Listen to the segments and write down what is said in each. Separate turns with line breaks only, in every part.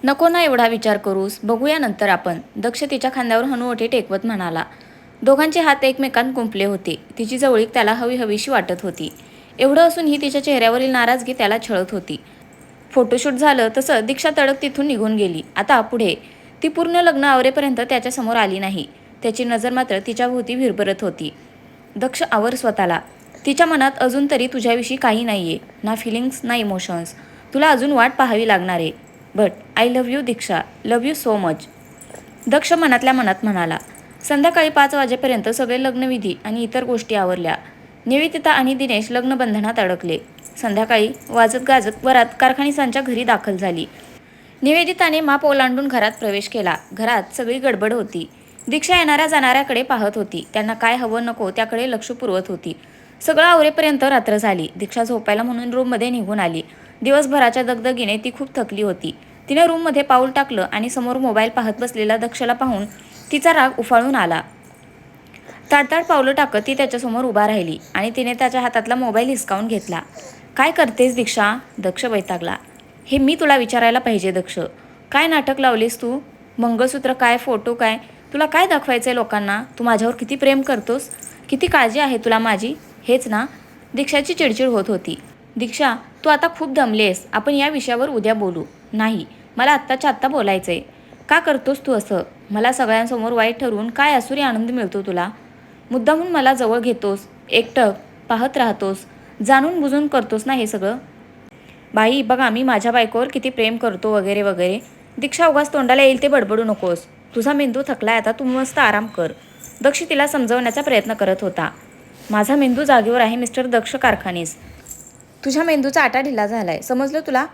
नको ना एवढा विचार करूस, बघूया नंतर आपण. दक्ष तिच्या खांद्यावर हनुवटी टेकवत म्हणाला. दोघांचे हात एकमेकांत गुंफले होते. तिची जवळीक त्याला हवीहवीशी वाटत होती. एवढं असूनही तिच्या चेहऱ्यावरील नाराजगी त्याला छळत होती. फोटोशूट झालं तसं दीक्षा तडक तिथून निघून गेली. आता पुढे ती पूर्ण लग्न आवरेपर्यंत त्याच्यासमोर आली नाही. त्याची नजर मात्र तिच्या भोवती भिरभरत होती. दक्ष, आवर स्वतःला. तिच्या मनात अजून तरी तुझ्याविषयी काही नाहीये, ना फिलिंग्स ना इमोशन्स. तुला अजून वाट पाहावी लागणार आहे. But I love you Diksha, love you so much. Daksh मनातल्या मनात म्हणाला. संध्याकाळी 5 वाजेपर्यंत सगळे लग्नविधी आणि इतर गोष्टी आवरल्या. निवेदिता आणि दिनेश लग्नबंधनात अडकले. संध्याकाळी वाजत गाजत वरात कारखानीसांच्या घरी दाखल झाली. निवेदिताने माप ओलांडून घरात प्रवेश केला. घरात सगळी गडबड होती. दीक्षा येणाऱ्या जाणाऱ्याकडे पाहत होती. त्यांना काय हवं नको त्याकडे लक्ष पुरवत होती. सगळं आवरेपर्यंत रात्र झाली. दीक्षा झोपायला म्हणून रूममध्ये निघून आली. दिवसभराच्या दगदगीने ती खूप थकली होती. तिने रूममध्ये पाऊल टाकलं आणि समोर मोबाईल पाहत बसलेला दक्षला पाहून तिचा राग उफाळून आला. ताडताड पावलं टाकत ती त्याच्यासमोर उभा राहिली आणि तिने त्याच्या हातातला मोबाईल हिसकावून घेतला. काय करतेस दीक्षा? दक्ष वैतागला. हे मी तुला विचारायला पाहिजे दक्ष. काय नाटक लावलीस तू? मंगळसूत्र काय, फोटो काय? तुला काय दाखवायचंय लोकांना? तू माझ्यावर किती प्रेम करतोस? किती काळजी आहे तुला माझी? हेच ना? दीक्षाची चिडचिड होत होती. दीक्षा, तू आता खूप दमलेस. आपण या विषयावर उद्या बोलू. नाही, मला आत्ताच्या आत्ता बोलायचंय. का करतोस तू असं? मला सगळ्यांसमोर वाईट ठरवून काय आसुरी आनंद मिळतो तुला? मुद्दामून मला जवळ घेतोस, एकटक पाहत राहतोस, जाणून बुजून करतोस ना हे सगळं? बाई बघा, मी माझ्या बायकोवर किती प्रेम करतो वगैरे वगैरे. दीक्षा, उगाच तोंडाला येईल ते बडबडू नकोस. तुझा मेंदू थकलाय आता, तू मस्त आराम कर. दक्ष तिला समजवण्याचा प्रयत्न करत होता. माझा मेंदू जागेवर आहे मिस्टर दक्ष कारखानीस. तुझ्या मेंदूचा आटा ढिला झालाय, समजलं तुला?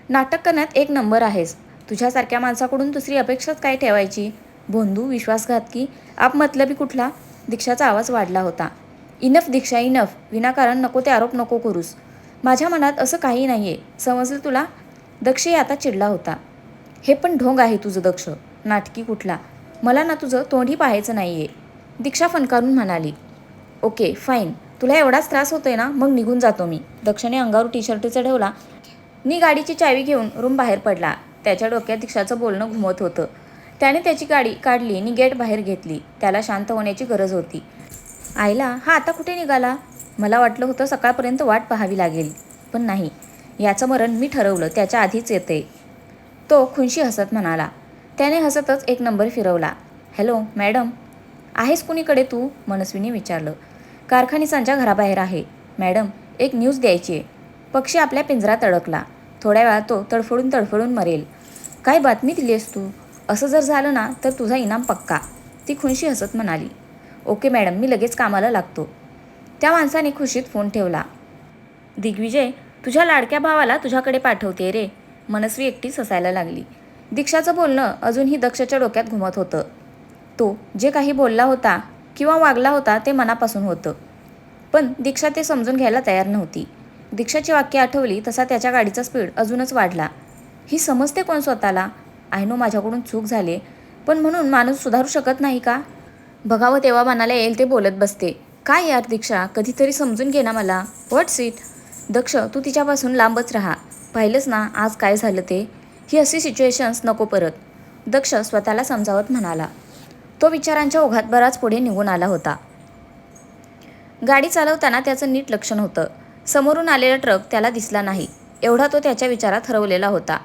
नाटक करण्यात एक नंबर आहेस. तुझ्यासारख्या माणसाकडून दुसरी अपेक्षाच काय ठेवायची? भोंदू, विश्वासघातकी, आपमतलबी कुठला? दीक्षाचा आवाज वाढला होता. इनफ दीक्षा, इनफ. विनाकारण नको ते आरोप नको करूस. माझ्या मनात असं काही नाहीये, समजलं तुला? दक्षही आता चिडला होता. हे पण ढोंग आहे तुझं दक्ष, नाटकी कुठला. मला ना तुझं तोंडही पाहायचं नाहीये. दीक्षा फणकारून म्हणाली. ओके फाईन, तुला एवढाच त्रास होतोय ना, मग निघून जातो मी. दक्षने अंगावर टी-शर्ट चढवला नि गाडीची चावी घेऊन रूम बाहेर पडला. त्याच्या डोक्यात दीक्षाचं बोलणं घुमत होतं. त्याने त्याची गाडी काढली नि गेट बाहेर घेतली. त्याला शांत होण्याची गरज होती. आईला, हा आता कुठे निघाला? मला वाटलं होतं सकाळपर्यंत वाट पाहावी लागेल, पण नाही. याचं मरण मी ठरवलं, त्याच्या आधीच येते. तो खुनशी हसत म्हणाला. त्याने हसतच एक नंबर फिरवला. हॅलो मॅडम, आहेस कुणीकडे तू? मनस्वीने विचारलं. कारखानीसांच्या घराबाहेर आहे. मॅडम, एक न्यूज द्यायची आहे. पक्षी आपल्या पिंजरात अडकला. थोड्या वेळात तो तडफडून तडफडून मरेल. काय बातमी दिलीस तू? असं जर झालं ना तर तुझा इनाम पक्का. ती खुनशी हसत म्हणाली. ओके मॅडम, मी लगेच कामाला लागतो. त्या माणसाने खुशीत फोन ठेवला. दिग्विजय, तुझ्या लाडक्या भावाला तुझ्याकडे पाठवते रे. मनस्वी एकटीच हसायला लागली. दीक्षाचं बोलणं अजूनही दक्षच्या डोक्यात घुमत होतं. तो जे काही बोलला होता किंवा वागला होता ते मनापासून होतं, पण दीक्षा ते समजून घ्यायला तयार नव्हती. दीक्षाची वाक्य आठवली तसा त्याच्या गाडीचा स्पीड अजूनच वाढला. ही समजते कोण स्वतःला? आय नो माझ्याकडून चूक झाली, पण म्हणून माणूस सुधारू शकत नाही का? बघावं तेव्हा मनाला येईल ते बोलत बसते. काय यार दीक्षा, कधीतरी समजून घे ना मला. व्हॉट्स इट? दक्ष, तू तिच्यापासून लांबच राहा. पाहिलंच ना आज काय झालं ते. ही अशी सिच्युएशन्स नको परत. दक्ष स्वतःला समजावत म्हणाला. तो विचारांच्या ओघात बराच पुढे निघून आला होता. गाडी चालवताना त्याचं नीट लक्ष नव्हतं. समोरून आलेला ट्रक त्याला दिसला नाही, एवढा तो त्याच्या विचारात हरवलेला होता.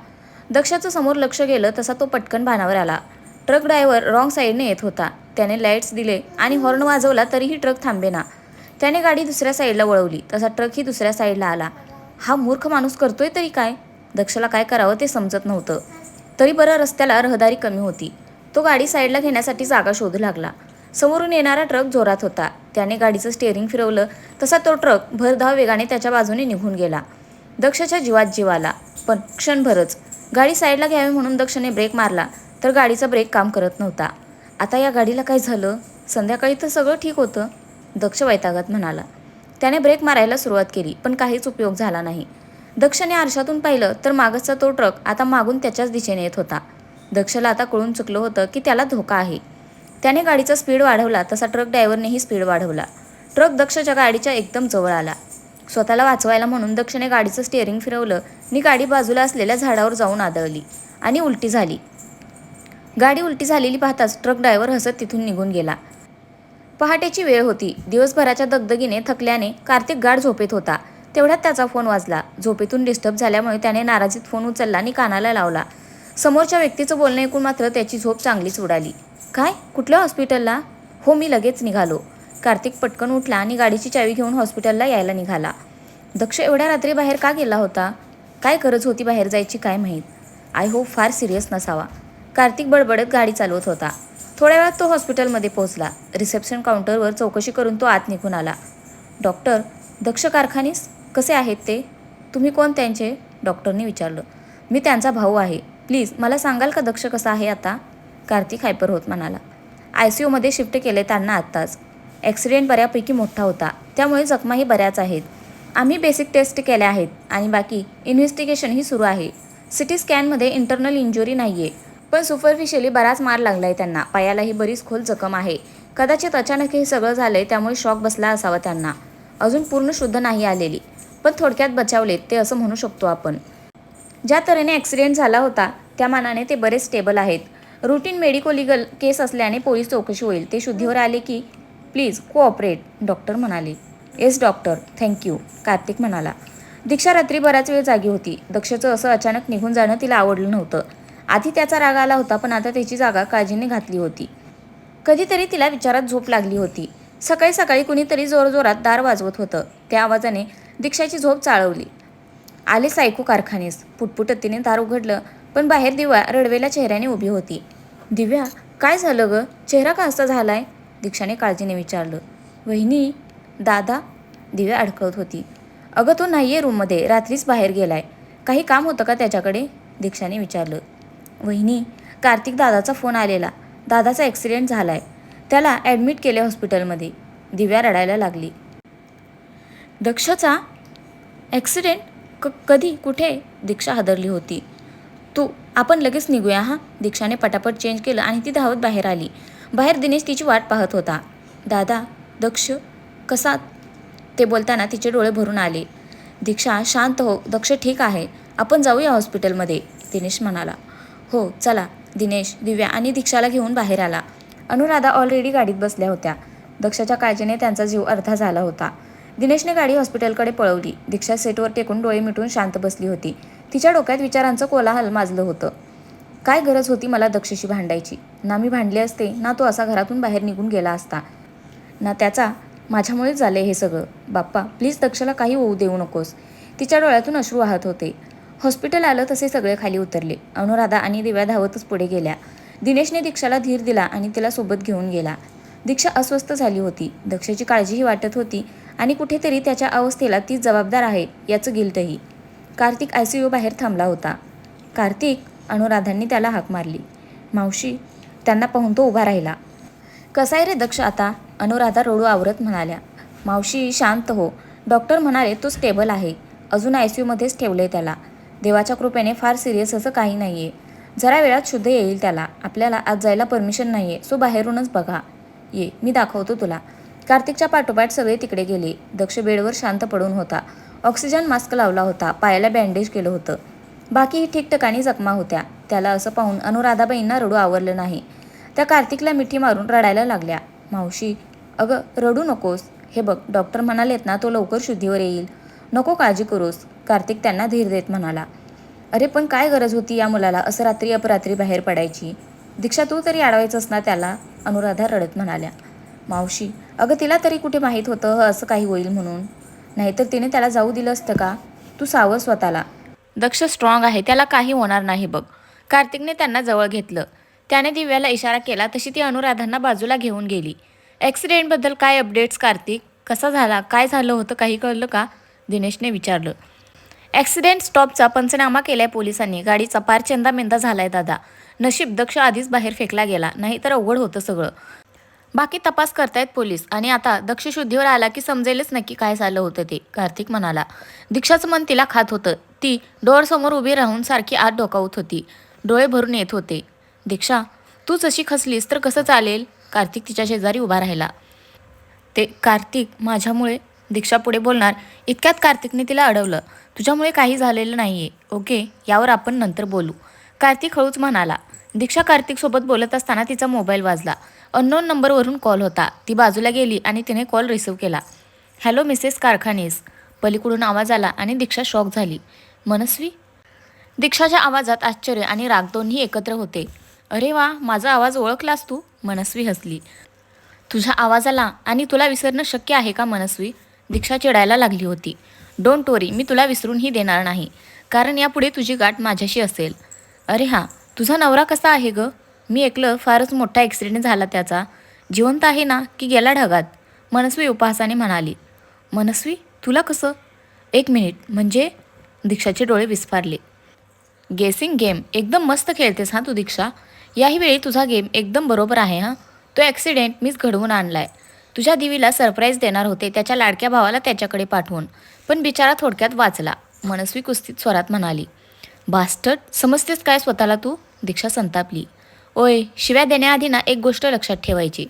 दक्षाचं समोर लक्ष गेलं तसा तो पटकन भानावर आला. ट्रक ड्रायव्हर रॉंग साईडने येत होता. त्याने लाईट्स दिले आणि हॉर्न वाजवला तरीही ट्रक थांबेना. त्याने गाडी दुसऱ्या साईडला वळवली तसा ट्रकही दुसऱ्या साईडला आला. हा मूर्ख माणूस करतोय तरी काय? दक्षला काय करावं ते समजत नव्हतं. तरी बरं रस्त्याला रहदारी कमी होती. तो गाडी साईडला घेण्यासाठी जागा शोधू लागला. समोरून येणारा ट्रक जोरात होता. त्याने गाडीचं स्टिअरिंग फिरवलं तसा तो ट्रक भरधाव वेगाने त्याच्या बाजूने निघून गेला. दक्षच्या जीवात जीव आला, पण क्षणभरच. गाडी साईडला घ्यावी म्हणून दक्षने ब्रेक मारला तर गाडीचा ब्रेक काम करत नव्हता. आता या गाडीला काय झालं? संध्याकाळी तर सगळं ठीक होतं, दक्ष वैतागत म्हणाला. त्याने ब्रेक मारायला सुरुवात केली, पण काहीच उपयोग झाला नाही. दक्षने आरशातून पाहिलं तर मागचा तो ट्रक आता मागून त्याच्याच दिशेने येत होता. दक्षला आता कळून चुकलं होतं की त्याला धोका आहे. त्याने गाडीचा स्पीड वाढवला तसा ट्रक ड्रायव्हरनेही स्पीड वाढवला. ट्रक दक्षच्या गाडीच्या एकदम जवळ आला. स्वतःला वाचवायला म्हणून दक्षने गाडीचं स्टिअरिंग फिरवलं आणि गाडी बाजूला असलेल्या झाडावर जाऊन आदळली. आणि उलटी झाली. गाडी उलटी झालेली पाहताच ट्रक ड्रायव्हर हसत तिथून निघून गेला. पहाटेची वेळ होती. दिवसभराच्या दगदगीने थकल्याने कार्तिक गाढ झोपेत होता. तेवढ्यात त्याचा फोन वाजला. झोपेतून डिस्टर्ब झाल्यामुळे त्याने नाराजीत फोन उचलला आणि कानाला लावला. समोरच्या व्यक्तीचं बोलणं ऐकून मात्र त्याची झोप चांगलीच उडाली. काय? कुठल्या हॉस्पिटलला? हो, मी लगेच निघालो. कार्तिक पटकन उठला आणि गाडीची चावी घेऊन हॉस्पिटलला यायला निघाला. दक्ष एवढ्या रात्री बाहेर का गेला होता? काय गरज होती बाहेर जायची काय माहीत. आय होप फार सिरियस नसावा. कार्तिक बडबडत गाडी चालवत होता. थोड्या वेळात तो हॉस्पिटलमध्ये पोहोचला. रिसेप्शन काउंटरवर चौकशी करून तो आत निघून आला. डॉक्टर, दक्ष कारखानीस कसे आहेत ते? तुम्ही कोण त्यांचे? डॉक्टरने विचारलं. मी त्यांचा भाऊ आहे. प्लीज मला सांगाल का दक्ष कसा आहे आता? कार्तिक हायपर होत म्हणाला. ICUमध्ये शिफ्ट केले त्यांना आत्ताच. ॲक्सिडेंट बऱ्यापैकी मोठा होता, त्यामुळे जखमाही बऱ्याच आहेत. आम्ही बेसिक टेस्ट केल्या आहेत आणि बाकी इन्व्हेस्टिगेशनही सुरू आहे. CT स्कॅनमध्ये इंटरनल इंजुरी नाही आहे, पण सुपरफिशियली बराच मार लागला आहे त्यांना. पायालाही बरीच खोल जखम आहे. कदाचित अचानक हे सगळं झालंय त्यामुळे शॉक बसला असावा त्यांना. अजून पूर्ण शुद्ध नाही आलेली, पण थोडक्यात बचावलेत ते असं म्हणू शकतो आपण. ज्या तऱ्हेने ॲक्सिडेंट झाला होता त्या मानाने ते बरेच स्टेबल आहेत. रुटीन मेडिको लिगल केस असल्याने पोलीस चौकशी होईल. ते शुद्धीवर आले की प्लीज कोऑपरेट, डॉक्टर म्हणाले. येस डॉक्टर, थँक्यू, कार्तिक म्हणाला. दीक्षा रात्री बराच वेळ जागी होती. दक्षचं असं अचानक निघून जाणं तिला आवडलं नव्हतं. आधी त्याचा राग आला होता, पण आता त्याची जागा काळजीने घातली होती. कधीतरी तिला विचारात झोप लागली होती. सकाळी सकाळी कुणीतरी जोरजोरात दार वाजवत होतं. त्या आवाजाने दीक्षाची झोप चाळवली. आले सायको कारखानेस. पुटपुटत तिने दार उघडलं, पण बाहेर दिव्या रडवेल्या चेहऱ्याने उभी होती. दिव्या, काय झालं गं? चेहरा का असा झालाय? दीक्षाने काळजीने विचारलं. वहिनी, दादा? दिव्या अडकळत होती. अगं तो नाहीये रूममध्ये, रात्रीच बाहेर गेलाय. काही काम होतं का त्याच्याकडे? दीक्षाने विचारलं. वहिनी, कार्तिक दादाचा फोन आलेला. दादाचा ॲक्सिडेंट झालाय. त्याला ॲडमिट केले हॉस्पिटलमध्ये. दिव्या रडायला लागली. दक्षचा ॲक्सिडेंट? कधी? कुठे? दीक्षा हादरली होती. आपण लगेच निघूया हां. दीक्षाने पटापट चेंज केलं आणि ती धावत बाहेर आली. बाहेर दिनेश तिची वाट पाहत होता. दादा, दक्ष कसा? ते बोलताना तिचे डोळे भरून आले. दीक्षा शांत हो, दक्ष ठीक आहे. आपण जाऊया हॉस्पिटलमध्ये, दिनेश म्हणाला. हो चला. दिनेश, दिव्या आणि दीक्षाला घेऊन बाहेर आला. अनुराधा ऑलरेडी गाडीत बसल्या होत्या. दक्षाच्या काळजीने त्यांचा जीव अर्धा झाला होता. दिनेशने गाडी हॉस्पिटलकडे पळवली. दीक्षा सेटवर टेकून डोळे मिटून शांत बसली होती. तिच्या डोक्यात विचारांचं कोलाहल माजलं होतं. काय गरज होती मला दक्षशी भांडायची? ना मी भांडले असते, ना तो असा घरातून बाहेर निघून गेला असता, ना त्याचा माझ्यामुळेच झाले हे सगळं. बाप्पा प्लीज दक्षला काही होऊ देऊ नकोस. तिच्या डोळ्यातून अश्रू वाहत होते. हॉस्पिटल आलं तसे सगळे खाली उतरले. अनुराधा आणि दिव्या धावतच पुढे गेल्या. दिनेशने दीक्षाला धीर दिला आणि तिला सोबत घेऊन गेला. दीक्षा अस्वस्थ झाली होती. दक्षची काळजीही वाटत होती आणि कुठेतरी त्याच्या अवस्थेला ती जबाबदार आहे याचं गिल्टही. कार्तिक ICU बाहेर थांबला होता. कार्तिक, अनुराधांनी त्याला हाक मारली. मावशी, त्यांना पाहून तो उभा राहिला. कसाय रे दक्ष आता? अनुराधा रडू आवरत म्हणाल्या. मावशी शांत हो. डॉक्टर म्हणाले तो स्टेबल आहे. अजून ICUमध्येच ठेवलंय त्याला. देवाच्या कृपेने फार सिरियस असं काही नाहीये. जरा वेळात शुद्ध येईल त्याला. आपल्याला आज जायला परमिशन नाहीये, सो बाहेरूनच बघा. ये, मी दाखवतो तुला. कार्तिकच्या पाठोपाठ सगळे तिकडे गेले. दक्ष बेडवर शांत पडून होता. ऑक्सिजन मास्क लावला होता. पायाला बँडेज केलं होतं. बाकीही ठिकठिकाणी जखमा होत्या. त्याला असं पाहून अनुराधाबाईंना रडू आवरलं नाही. त्या कार्तिकला मिठी मारून रडायला लागल्या. मावशी, अगं रडू नकोस. हे बघ, डॉक्टर म्हणालेत ना तो लवकर शुद्धीवर येईल. नको काळजी करूस, कार्तिक त्यांना धीर देत म्हणाला. अरे पण काय गरज होती या मुलाला असं रात्री अपरात्री बाहेर पडायची? दीक्षा तू तरी अडवायचंस ना त्याला, अनुराधा रडत म्हणाल्या. मावशी, अगं तिला तरी कुठे माहीत होतं असं काही होईल म्हणून? नाहीतर तिने त्याला जाऊ दिलं असतं का? तू सावध स्वतःला. दक्ष स्ट्रॉंग आहे, त्याला काही होणार नाही बघ. कार्तिकने त्यांना जवळ घेतलं. त्याने दिव्याला इशारा केला तशी ती अनुराधांना बाजूला घेऊन गेली. ॲक्सिडेंटबद्दल काय अपडेट्स कार्तिक? कसा झाला? काय झालं होतं काही कळलं का? दिनेशने विचारलं. ॲक्सिडेंट स्टॉपचा पंचनामा केलाय पोलिसांनी. गाडीचा पार चेंदामेंदा झालाय दादा. नशीब दक्ष आधीच बाहेर फेकला गेला, नाही तर अवघड होतं सगळं. बाकी तपास करतायत पोलीस आणि आता दक्ष शुद्धीवर आला की समजेलच नक्की काय झालं होतं ते, कार्तिक म्हणाला. दीक्षाचं मन तिला खात होतं. ती डोअरसमोर उभी राहून सारखी आत डोकावत होती. डोळे भरून येत होते. दीक्षा, तूच अशी खचलीस तर कसं चालेल? कार्तिक तिच्या शेजारी उभा राहिला. ते कार्तिक, माझ्यामुळे? दीक्षा पुढे बोलणार इतक्यात कार्तिकने तिला अडवलं. तुझ्यामुळे काही झालेलं नाहीये, ओके? यावर आपण नंतर बोलू. कार्तिक हळूच म्हणाला. दीक्षा कार्तिकसोबत बोलत असताना तिचा मोबाईल वाजला. अननोन नंबरवरून कॉल होता. ती बाजूला गेली आणि तिने कॉल रिसीव्ह केला. हॅलो मिसेस कारखानीस, पलीकडून आवाज आला आणि दीक्षा शॉक झाली. मनस्वी? दीक्षाच्या आवाजात आश्चर्य आणि राग दोन्ही एकत्र होते. अरे वा, माझा आवाज ओळखलास तू? मनस्वी हसली. तुझ्या आवाजाला आणि तुला विसरणं शक्य आहे का मनस्वी? दीक्षा चिडायला लागली होती. डोंट वरी, मी तुला विसरूनही देणार नाही, कारण यापुढे तुझी गाठ माझ्याशी असेल. अरे हां, तुझा नवरा कसा आहे ग? मी ऐकलं फारच मोठा ॲक्सिडेंट झाला त्याचा. जिवंत आहे ना की गेला ढगात? मनस्वी उपहासाने म्हणाली. मनस्वी, तुला कसं? एक मिनिट, म्हणजे? दीक्षाचे डोळे विस्फारले. गेसिंग गेम एकदम मस्त खेळतेस हां तू दीक्षा. याही वेळी तुझा गेम एकदम बरोबर आहे हां. तो ॲक्सिडेंट मीच घडवून आणलाय. तुझ्या दिवीला सरप्राईज देणार होते त्याच्या लाडक्या भावाला त्याच्याकडे पाठवून, पण बिचारा थोडक्यात वाचला. मनस्वी कुस्तीत स्वरात म्हणाली. बास्टर्ड, समजतेस काय स्वतःला तू? दीक्षा संतापली. ओय, शिव्या देण्याआधी ना एक गोष्ट लक्षात ठेवायची.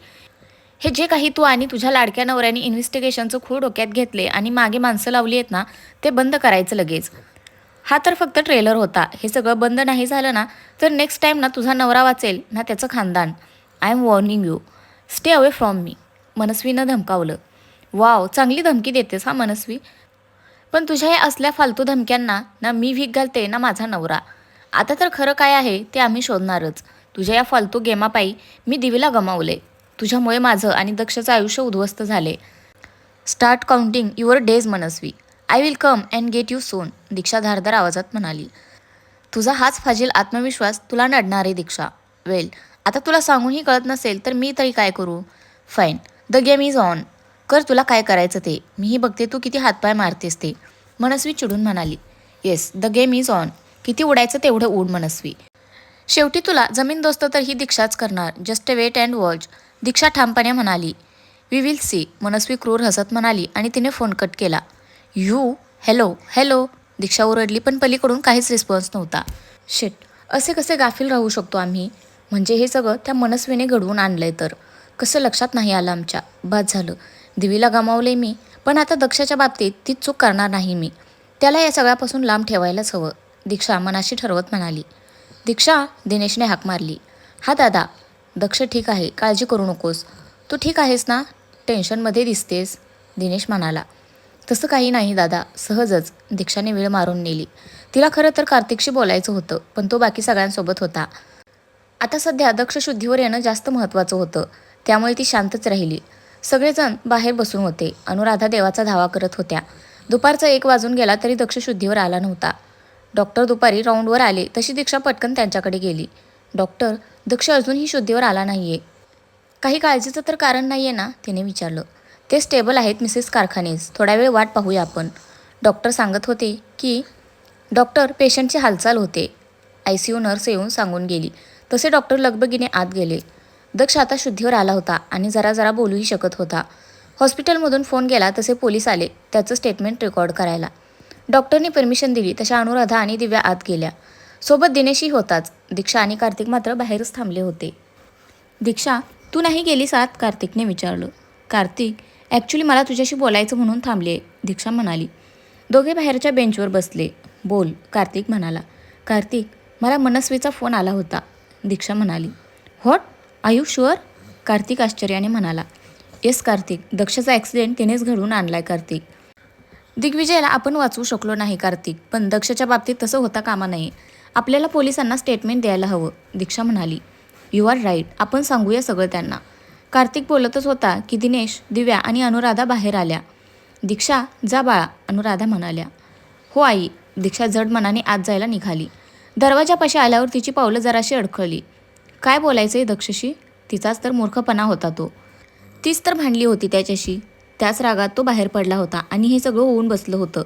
हे जे काही तू आणि तुझ्या लाडक्या नवऱ्याने इन्व्हेस्टिगेशनचं खूळ डोक्यात घेतले आणि मागे माणसं लावली आहेत ना, ते बंद करायचं लगेच. हा तर फक्त ट्रेलर होता. हे सगळं बंद नाही झालं ना, तर नेक्स्ट टाईम ना तुझा नवरा वाचेल ना त्याचं खानदान. I am warning you, stay away from me, मनस्वीनं धमकावलं. वाव, चांगली धमकी देतेस हा मनस्वी. पण तुझ्या या असल्या फालतू धमक्यांना ना मी भीक घालते ना माझा नवरा. आता तर खरं काय आहे ते आम्ही शोधणारच. तुझ्या या फालतू गेमापायी मी दिवीला गमावले. तुझ्यामुळे माझं आणि दक्षचं आयुष्य उद्ध्वस्त झाले. Start counting your days Manasvi. I will come and get you soon, Diksha धारदार आवाजात म्हणाली. तुझा हाच फाजील आत्मविश्वास तुला नडणार आहे दीक्षा. वेल, आता तुला सांगूनही कळत नसेल तर मी तरी काय करू? Fine, the game is on. कर तुला काय करायचं ते. मीही बघते तू किती हातपाय मारतेस ते, मनस्वी चिडून म्हणाली. Yes, the game is on. किती उडायचं तेवढं उड मनस्वी. शेवटी तुला जमीनदोस्त तर ही दीक्षाच करणार. जस्ट वेट अँड वॉच, दीक्षा ठामपणे म्हणाली. वी विल सी, मनस्वी क्रूर हसत म्हणाली आणि तिने फोन कट केला. यू, हॅलो हॅलो, दीक्षा ओरडली पण पलीकडून काहीच रिस्पॉन्स नव्हता. शिट, असे कसे गाफील राहू शकतो आम्ही? म्हणजे हे सगळं त्या मनस्वीने घडवून आणलंय तर कसं लक्षात नाही आलं आमच्या? बाद झालं, दिवीला गमावले मी, पण आता दक्षाच्या बाबतीत ती चूक करणार नाही मी. त्याला या सगळ्यापासून लांब ठेवायलाच हवं, दीक्षा मनाशी ठरवत म्हणाली. दीक्षा, दिनेशने हाक मारली. हा दादा. दक्ष ठीक आहे, काळजी करू नकोस. तू ठीक आहेस ना? टेन्शनमध्ये दिसतेस, दिनेश म्हणाला. तसं काही नाही दादा, सहजच, दीक्षाने वेळ मारून नेली. तिला खरं तर कार्तिकशी बोलायचं होतं, पण तो बाकी सगळ्यांसोबत होता. आता सध्या दक्ष शुद्धीवर येणं जास्त महत्त्वाचं होतं, त्यामुळे ती शांतच राहिली. सगळेजण बाहेर बसून होते. अनुराधा देवाचा धावा करत होत्या. दुपारचा 1 वाजून गेला तरी दक्ष शुद्धीवर आला नव्हता. डॉक्टर दुपारी राऊंडवर आले तशी दीक्षा पटकन त्यांच्याकडे गेली. डॉक्टर, दक्ष अजूनही शुद्धीवर आला नाहीये. काही काळजीचं तर कारण नाहीये ना, तिने विचारलं. ते स्टेबल आहेत मिसेस कारखानेस, थोडा वेळ वाट पाहूया आपण, डॉक्टर सांगत होते की. डॉक्टर, पेशंटची हालचाल होते, ICU नर्स येऊन सांगून गेली. तसे डॉक्टर लगबगीने आत गेले. दक्ष आता शुद्धीवर आला होता आणि जरा जरा बोलूही शकत होता. हॉस्पिटलमधून फोन गेला तसे पोलीस आले त्याचं स्टेटमेंट रेकॉर्ड करायला. डॉक्टरनी परमिशन दिली तशा अनुराधा आणि दिव्या आत गेल्या. सोबत दिनेशही होताच. दीक्षा आणि कार्तिक मात्र बाहेरच थांबले होते. दीक्षा, तू नाही गेलीस आत? कार्तिकने विचारलं. कार्तिक, ॲक्च्युली मला तुझ्याशी बोलायचं म्हणून थांबले, दीक्षा म्हणाली. दोघे बाहेरच्या बेंचवर बसले. बोल, कार्तिक म्हणाला. कार्तिक, मला मनस्वीचा फोन आला होता, दीक्षा म्हणाली. What, are you sure? Kartik आश्चर्याने म्हणाला. येस कार्तिक, दक्षचा ॲक्सिडेंट तिनेच घडवून आणलाय कार्तिक. दिग्विजयला आपण वाचवू शकलो नाही कार्तिक, पण दक्षच्या बाबतीत तसं होता कामा नये. आपल्याला पोलिसांना स्टेटमेंट द्यायला हवं, दीक्षा म्हणाली. यू आर राईट, आपण सांगूया सगळं त्यांना. कार्तिक बोलतच होता की दिनेश, दिव्या आणि अनुराधा बाहेर आल्या. दीक्षा, जा बाळा, अनुराधा म्हणाल्या. हो आई, दीक्षा जड मनाने आत जायला निघाली. दरवाजापाशी आल्यावर तिची पावलं जराशी अडखळली. काय बोलायचंय दक्षशी? तिचाच तर मूर्खपणा होता तो. तीच तर भांडली होती त्याच्याशी. त्याच रागात तो बाहेर पडला होता आणि हे सगळं होऊन बसलं होतं.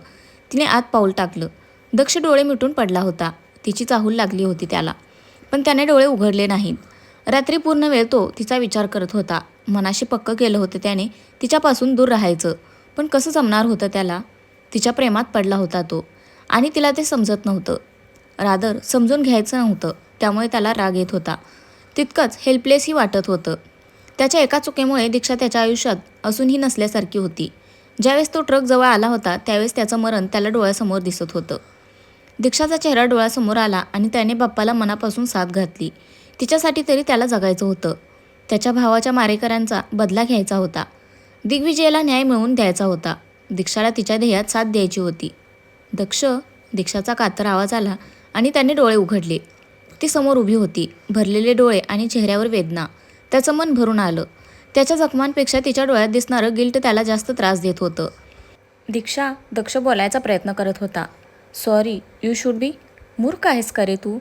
तिने आत पाऊल टाकलं. दक्ष डोळे मिटून पडला होता. तिची चाहूल लागली होती त्याला, पण त्याने डोळे उघडले नाहीत. रात्री पूर्ण वेळ तो तिचा विचार करत होता. मनाशी पक्क केलं होतं त्याने तिच्यापासून दूर राहायचं, पण कसं जमणार होतं त्याला? तिच्या प्रेमात पडला होता तो आणि तिला ते समजत नव्हतं. रादर समजून घ्यायचं नव्हतं, त्यामुळे त्याला राग येत होता. तितकंच हेल्पलेसही वाटत होतं. त्याच्या एका चुकीमुळे दीक्षा त्याच्या आयुष्यात असूनही नसल्यासारखी होती. ज्यावेळेस तो ट्रक जवळ आला होता त्यावेळेस त्याचं मरण त्याला डोळ्यासमोर दिसत होतं. दीक्षाचा चेहरा डोळ्यासमोर आला आणि त्याने बाप्पाला मनापासून साथ घातली. तिच्यासाठी तरी त्याला जगायचं होतं. त्याच्या भावाच्या मारेकऱ्यांचा बदला घ्यायचा होता. दिग्विजयाला न्याय मिळवून द्यायचा होता. दीक्षाला तिच्या ध्येयात साथ द्यायची होती. दक्ष, दीक्षाचा कातर आवाज आला आणि त्याने डोळे उघडले. ती समोर उभी होती, भरलेले डोळे आणि चेहऱ्यावर वेदना. त्याचं मन भरून आलं. त्याच्या जखमांपेक्षा तिच्या डोळ्यात दिसणारं गिल्ट त्याला जास्त त्रास देत होतं. दीक्षा, दक्ष बोलायचा प्रयत्न करत होता. Sorry, you should be. मूर्ख आहेस का रे तू?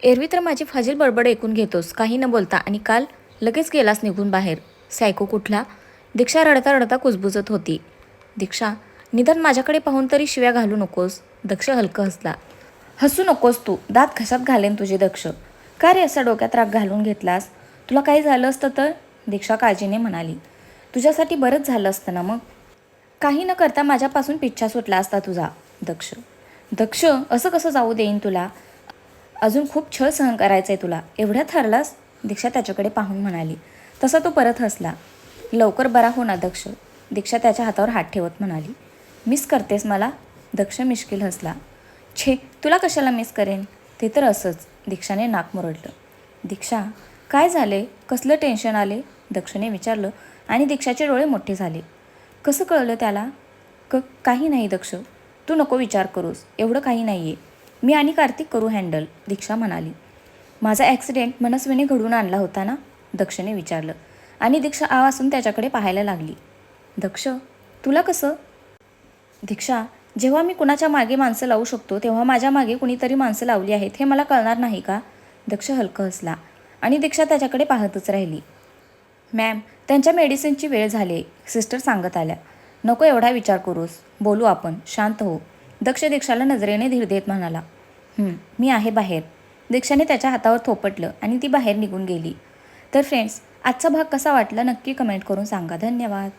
एरवी तर माझी फाजील बडबड ऐकून घेतोस काही न बोलता आणि काल लगेच गेलास निघून बाहेर. सायको कुठला? दीक्षा रडता रडता कुजबुजत होती. दीक्षा, निदान माझ्याकडे पाहून तरी शिव्या घालू नकोस. दक्ष हलकं हसला. हसू नकोस तू, दात घशात घालेन तुझे. दक्ष, का रे असा डोक्यात राग घालून घेतलास? तुला काही झालं असतं तर? दीक्षा काळजीने म्हणाली. तुझ्यासाठी बरंच झालं असतं ना मग. काही न करता माझ्यापासून पिच्छा सुटला असता तुझा. दक्ष, दक्ष असं कसं जाऊ देईन तुला? अजून खूप छळ सहन करायचं आहे तुला. एवढ्यात हरलास? दीक्षा त्याच्याकडे पाहून म्हणाली. तसा तो परत हसला. लवकर बरा हो ना दक्ष. दीक्षा त्याच्या हातावर हात ठेवत म्हणाली. मिस करतेस मला? दक्ष मिश्किल हसला. छे, तुला कशाला मिस करेन? ते तर असंच. दीक्षाने नाक मुरडलं. दीक्षा, काय झाले? कसलं टेन्शन आले? दक्षने विचारलं आणि दीक्षाचे डोळे मोठे झाले. कसं कळलं त्याला? काही नाही दक्ष, तू नको विचार करूस. एवढं काही नाही आहे. मी आणि कार्तिक करू हँडल. दीक्षा म्हणाली. माझा ॲक्सिडेंट मनस्वीने घडवून आणला होता ना? दक्षने विचारलं आणि दीक्षा आवासून त्याच्याकडे पाहायला लागली. दक्ष, तुला कसं? दीक्षा, जेव्हा मी कुणाच्या मागे माणसं लावू शकतो तेव्हा माझ्या मागे कुणीतरी माणसं लावली आहेत हे मला कळणार नाही का? दक्ष हलकं हसला आणि दीक्षा त्याच्याकडे पाहतच राहिली. मॅम, त्यांच्या मेडिसिनची वेळ झाली आहे, सिस्टर सांगत आल्या. नको एवढा विचार करूस, बोलू आपण, शांत हो. दक्ष दीक्षाला नजरेने धीर देत म्हणाला. मी आहे बाहेर. दीक्षाने त्याच्या हातावर थोपटलं आणि ती बाहेर निघून गेली. तर फ्रेंड्स, आजचा भाग कसा वाटला नक्की कमेंट करून सांगा. धन्यवाद.